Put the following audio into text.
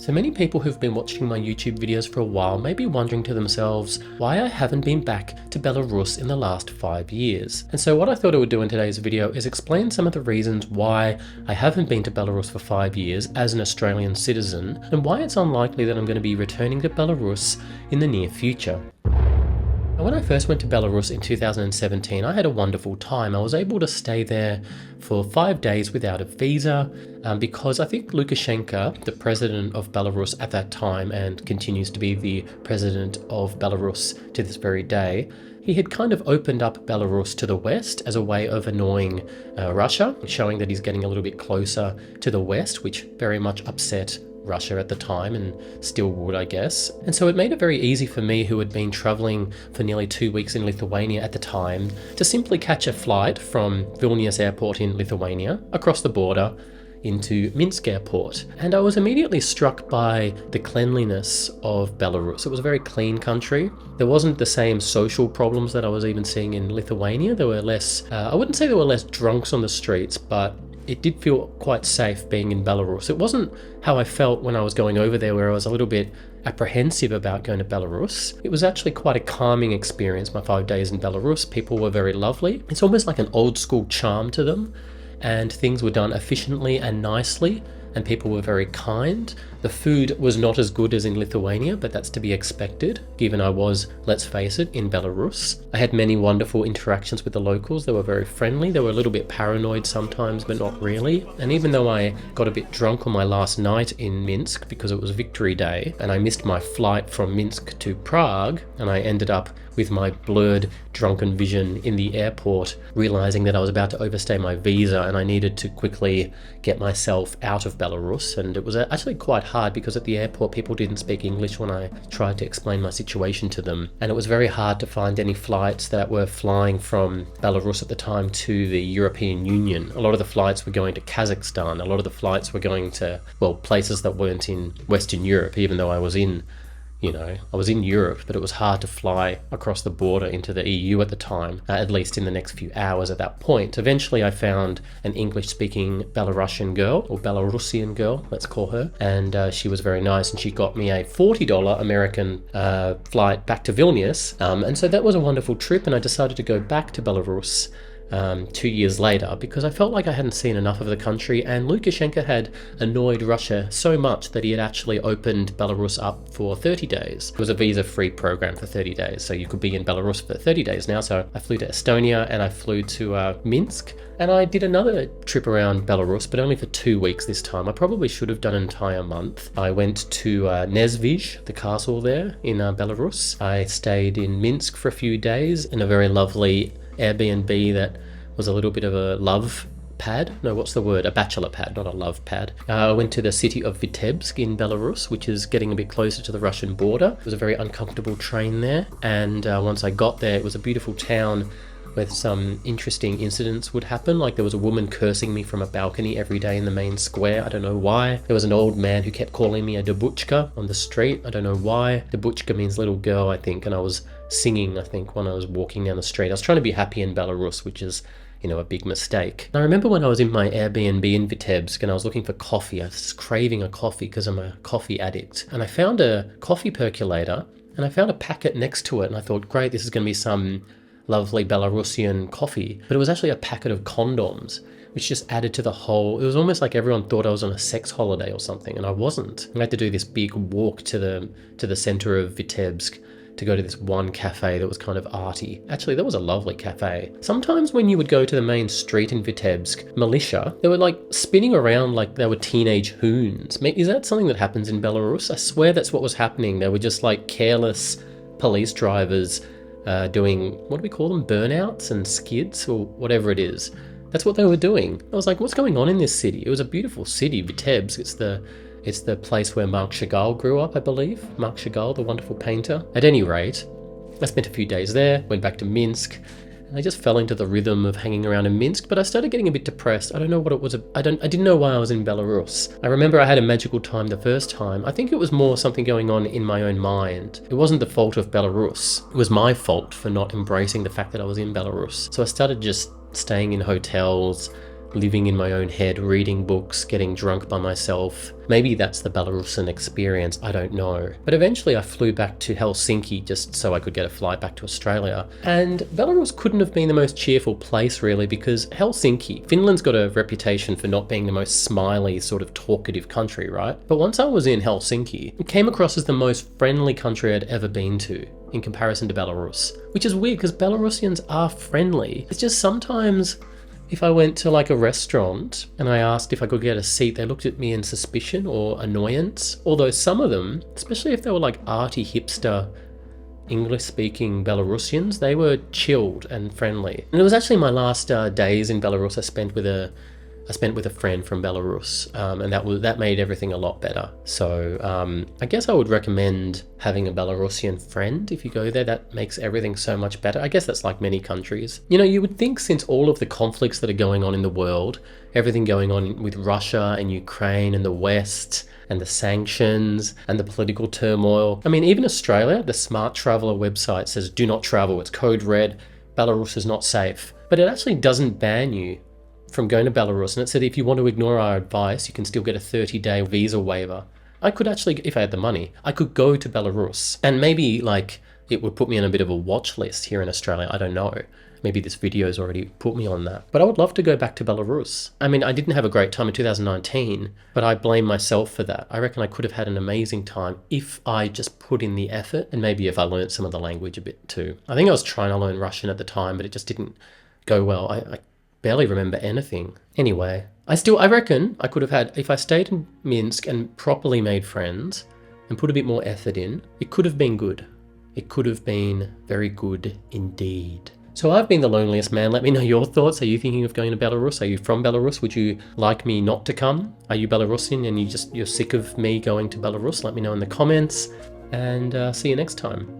So many people who've been watching my YouTube videos for a while may be wondering to themselves why I haven't been back to Belarus in the last 5 years. And so what I thought I would do in today's video is explain some of the reasons why I haven't been to Belarus for 5 years as an Australian citizen, and why it's unlikely that I'm going to be returning to Belarus in the near future. When I first went to Belarus in 2017, I had a wonderful time. I was able to stay there for 5 days without a visa because I think Lukashenko, the president of Belarus at that time and continues to be the president of Belarus to this very day, he had kind of opened up Belarus to the West as a way of annoying Russia, showing that he's getting a little bit closer to the West, which very much upset Russia at the time, and still would, I guess. And so it made it very easy for me, who had been traveling for nearly 2 weeks in Lithuania at the time, to simply catch a flight from Vilnius airport in Lithuania across the border into Minsk airport. And I was immediately struck by the cleanliness of Belarus. It was a very clean country. There wasn't the same social problems that I was even seeing in Lithuania. There were less, I wouldn't say there were less drunks on the streets, but it did feel quite safe being in Belarus. It wasn't how I felt when I was going over there, where I was a little bit apprehensive about going to Belarus. It was actually quite a calming experience, my 5 days in Belarus. People were very lovely. It's almost like an old school charm to them, and things were done efficiently and nicely, and people were very kind. The food was not as good as in Lithuania, but that's to be expected, given I was, let's face it, in Belarus. I had many wonderful interactions with the locals. They were very friendly. They were a little bit paranoid sometimes, but not really. And even though I got a bit drunk on my last night in Minsk because it was Victory Day, and I missed my flight from Minsk to Prague, and I ended up with my blurred, drunken vision in the airport, realizing that I was about to overstay my visa and I needed to quickly get myself out of Belarus. And it was actually quite hard because at the airport people didn't speak English when I tried to explain my situation to them. And it was very hard to find any flights that were flying from Belarus at the time to the European Union. A lot of the flights were going to Kazakhstan. A lot of the flights were going to, well, places that weren't in Western Europe, even though I was in Europe, but it was hard to fly across the border into the EU at the time, at least in the next few hours at that point. Eventually I found an English-speaking Belarusian girl, or Belarusian girl, let's call her, and she was very nice, and she got me a $40 American flight back to Vilnius, and so that was a wonderful trip, and I decided to go back to Belarus 2 years later, because I felt like I hadn't seen enough of the country, and Lukashenko had annoyed Russia so much that he had actually opened Belarus up for 30 days. It was a visa-free program for 30 days, so you could be in Belarus for 30 days now. So I flew to Estonia and I flew to Minsk, and I did another trip around Belarus, but only for 2 weeks this time. I probably should have done an entire month. I went to Nezvizh, the castle there in Belarus. I stayed in Minsk for a few days in a very lovely Airbnb that was a little bit of a love pad. No, what's the word? A bachelor pad, not a love pad. I went to the city of Vitebsk in Belarus, which is getting a bit closer to the Russian border. It was a very uncomfortable train there, and once I got there, it was a beautiful town where some interesting incidents would happen. Like there was a woman cursing me from a balcony every day in the main square. I don't know why. There was an old man who kept calling me a debuchka on the street. I don't know why. Debuchka means little girl, I think, and I was singing, I think, when I was walking down the street. I was trying to be happy in Belarus, which is, a big mistake. I remember when I was in my Airbnb in Vitebsk and I was looking for coffee. I was craving a coffee because I'm a coffee addict. And I found a coffee percolator and I found a packet next to it, and I thought, great, this is going to be some lovely Belarusian coffee. But it was actually a packet of condoms, which just added to the whole. It was almost like everyone thought I was on a sex holiday or something, and I wasn't. I had to do this big walk to the center of Vitebsk to go to this one cafe that was kind of arty. Actually, that was a lovely cafe. Sometimes when you would go to the main street in Vitebsk, militia, they were like spinning around like they were teenage hoons. Is that something that happens in Belarus? I swear that's what was happening. They were just like careless police drivers doing, what do we call them? Burnouts and skids or whatever it is. That's what they were doing. I was like, what's going on in this city? It was a beautiful city, Vitebsk. It's the place where Marc Chagall grew up, I believe. Marc Chagall, the wonderful painter. At any rate, I spent a few days there, went back to Minsk, and I just fell into the rhythm of hanging around in Minsk, but I started getting a bit depressed. I don't know what it was. I didn't know why I was in Belarus. I remember I had a magical time the first time. I think it was more something going on in my own mind. It wasn't the fault of Belarus. It was my fault for not embracing the fact that I was in Belarus. So I started just staying in hotels, living in my own head, reading books, getting drunk by myself. Maybe that's the Belarusian experience, I don't know. But eventually I flew back to Helsinki just so I could get a flight back to Australia. And Belarus couldn't have been the most cheerful place really, because Helsinki, Finland's got a reputation for not being the most smiley, sort of talkative country, right? But once I was in Helsinki, it came across as the most friendly country I'd ever been to in comparison to Belarus, which is weird because Belarusians are friendly. It's just sometimes if I went to like a restaurant and I asked if I could get a seat, they looked at me in suspicion or annoyance. Although some of them, especially if they were like arty hipster English speaking Belarusians, they were chilled and friendly. And it was actually my last days in Belarus I spent with a friend from Belarus, and that made everything a lot better. So I guess I would recommend having a Belarusian friend if you go there. That makes everything so much better. I guess that's like many countries. You know, you would think since all of the conflicts that are going on in the world, everything going on with Russia and Ukraine and the West, and the sanctions and the political turmoil. I mean, even Australia, the Smart Traveller website says do not travel. It's code red. Belarus is not safe. But it actually doesn't ban you from going to Belarus, and it said if you want to ignore our advice, you can still get a 30-day visa waiver. I could actually, if I had the money, I could go to Belarus, and maybe like it would put me on a bit of a watch list here in Australia. I don't know. Maybe this video's already put me on that. But I would love to go back to Belarus. I mean, I didn't have a great time in 2019, but I blame myself for that. I reckon I could have had an amazing time if I just put in the effort, and maybe if I learned some of the language a bit too. I think I was trying to learn Russian at the time, but it just didn't go well. I barely remember anything. Anyway, I reckon I could have had, if I stayed in Minsk and properly made friends and put a bit more effort in, it could have been good. It could have been very good indeed. So I've been the loneliest man. Let me know your thoughts. Are you thinking of going to Belarus? Are you from Belarus? Would you like me not to come? Are you Belarusian and you're sick of me going to Belarus? Let me know in the comments, and see you next time.